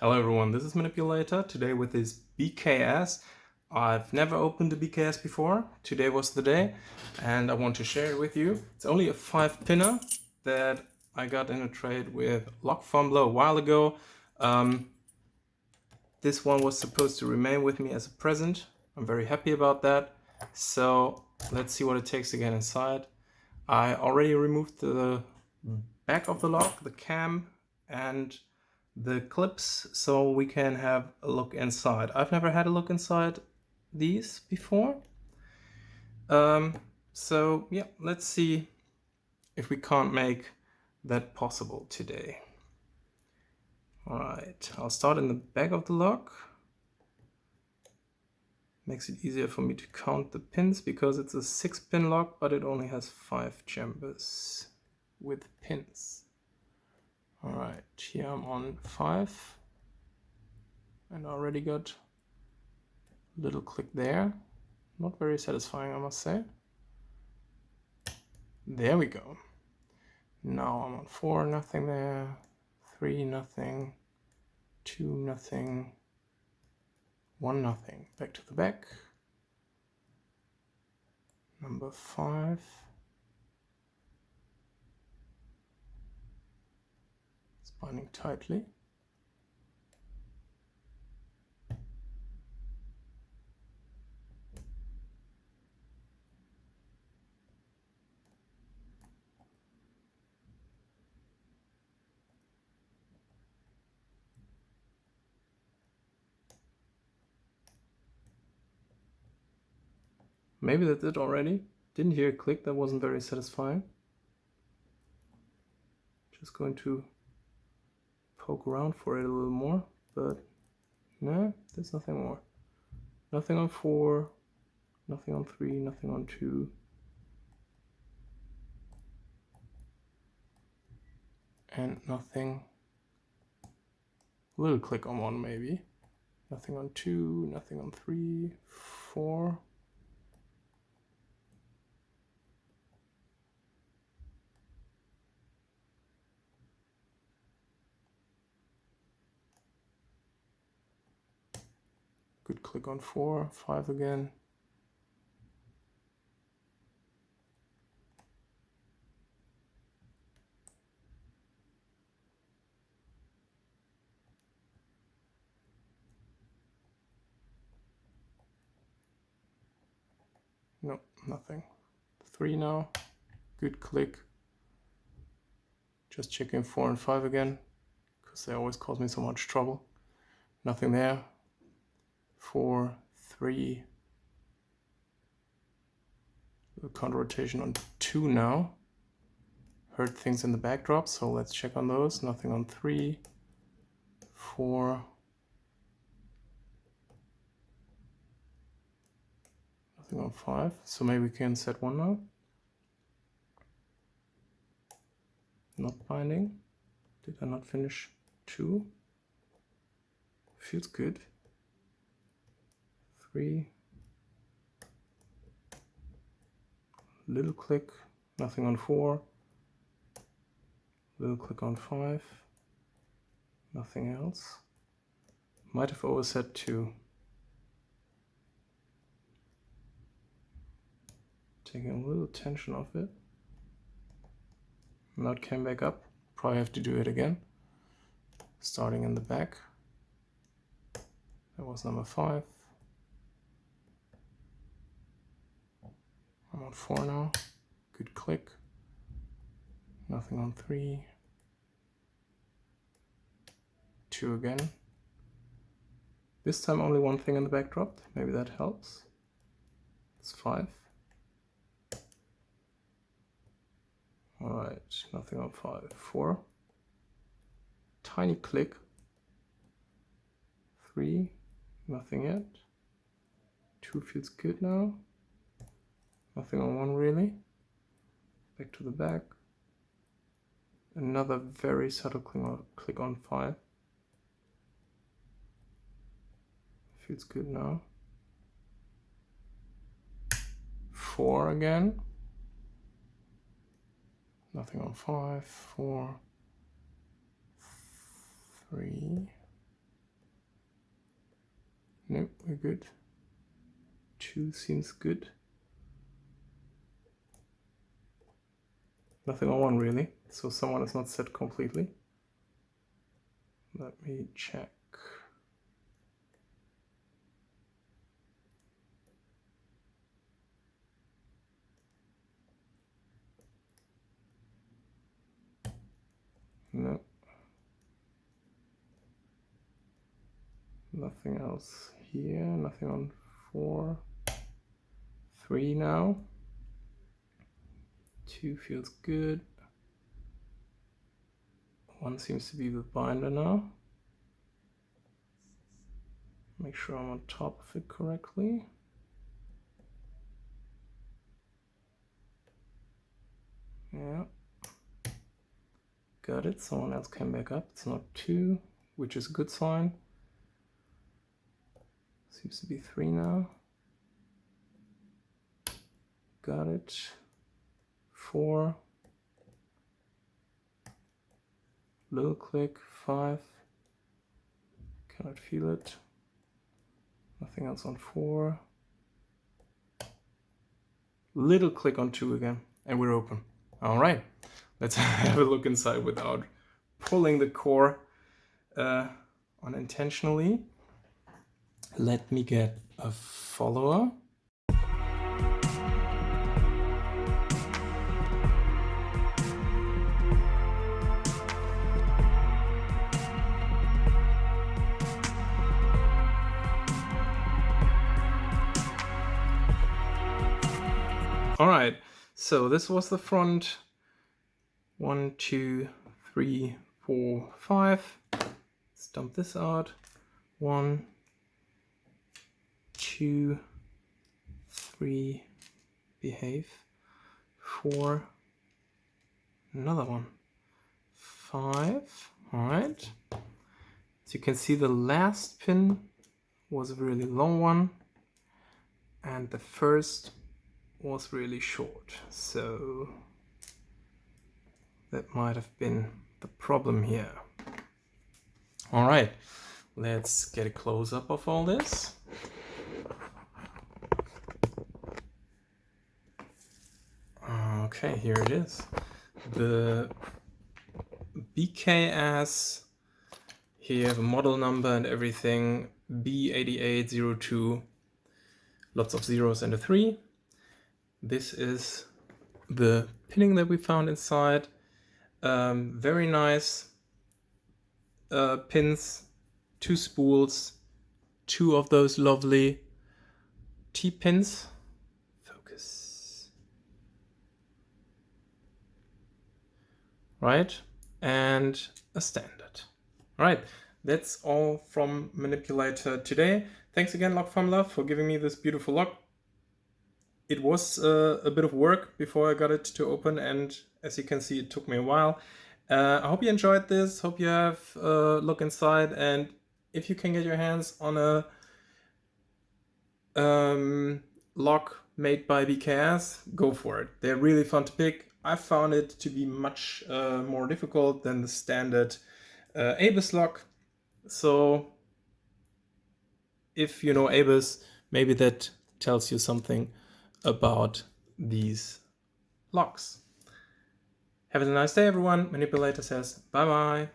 Hello everyone, this is Manipulator, today with this BKS. I've never opened a BKS before, today was the day, and I want to share it with you. It's only a 5-pinner that I got in a trade with Lock Fumbler a while ago. This one was supposed to remain with me as a present. I'm very happy about that. So let's see what it takes to get inside. I already removed the back of the lock, the cam, and the clips, so we can have a look inside. I've never had a look inside these before. So yeah, let's see if we can't make that possible today. Alright, I'll start in the back of the lock. Makes it easier for me to count the pins because it's a 6-pin lock, but it only has 5 chambers with pins. Alright, here I'm on 5 and I already got a little click there. Not very satisfying, I must say. There we go. Now I'm on 4, nothing there. 3, nothing. 2, nothing. 1, nothing. Back to the back. Number 5. It's binding tightly. Maybe that's it already. Didn't hear a click, that wasn't very satisfying. Just going to poke around for it a little more, but no, there's nothing more. Nothing on 4, nothing on 3, nothing on 2. And nothing. A little click on 1 maybe. Nothing on 2, nothing on 3, 4. Good click on 4, 5 again. No, nothing. 3 now. Good click. Just checking 4 and 5 again, because they always cause me so much trouble. Nothing there. 4, 3. Counter rotation on 2 now. Heard things in the backdrop, so let's check on those. Nothing on 3, 4. Nothing on 5. So maybe we can set 1 now. Not binding. Did I not finish 2? Feels good. 3. Little click. Nothing on 4. Little click on 5. Nothing else. Might have overset 2. Taking a little tension off it. Now it came back up. Probably have to do it again. Starting in the back. That was number 5. I'm on 4 now. Good click. Nothing on 3. 2 again. This time only 1 thing in the back dropped. Maybe that helps. It's 5. Alright, nothing on 5. 4. Tiny click. 3. Nothing yet. 2 feels good now. Nothing on 1 really. Back to the back. Another very subtle click on 5. Feels good now. 4 again. Nothing on 5. 4. 3. We're good. 2 seems good. Nothing on 1 really, so someone is not set completely. Let me check. No. Nothing else here, nothing on 4. 3 now. 2 feels good. 1 seems to be the binder now. Make sure I'm on top of it correctly. Yeah. Got it. Someone else came back up. It's not 2, which is a good sign. Seems to be 3 now. Got it. 4. Little click. 5. Cannot feel it. Nothing else on 4. Little click on 2 again, and we're open. All right, let's have a look inside without pulling the core unintentionally. Let me get a follower. All right, so this was the front. 1, 2, 3, 4, 5. Let's dump this out. 1, 2, 3, behave. 4, another one. 5, all right. So you can see the last pin was a really long one, and the first was really short. So that might have been the problem here. All right, let's get a close-up of all this. Okay, here it is. The BKS, here you have a model number and everything, B8802, lots of zeros and a 3. This is the pinning that we found inside. Very nice pins, 2 spools, 2 of those lovely T-pins. Focus. Right, and a standard. All right, that's all from Manipulator today. Thanks again, Lock Fumbler, for giving me this beautiful lock. It was a bit of work before I got it to open, and as you can see, it took me a while. I hope you enjoyed this. Hope you have a look inside, and if you can get your hands on a lock made by BKS, go for it. They're really fun to pick. I found it to be much more difficult than the standard ABUS lock. So if you know ABUS, maybe that tells you something about these locks. Have a nice day, everyone. Manipulator says bye-bye.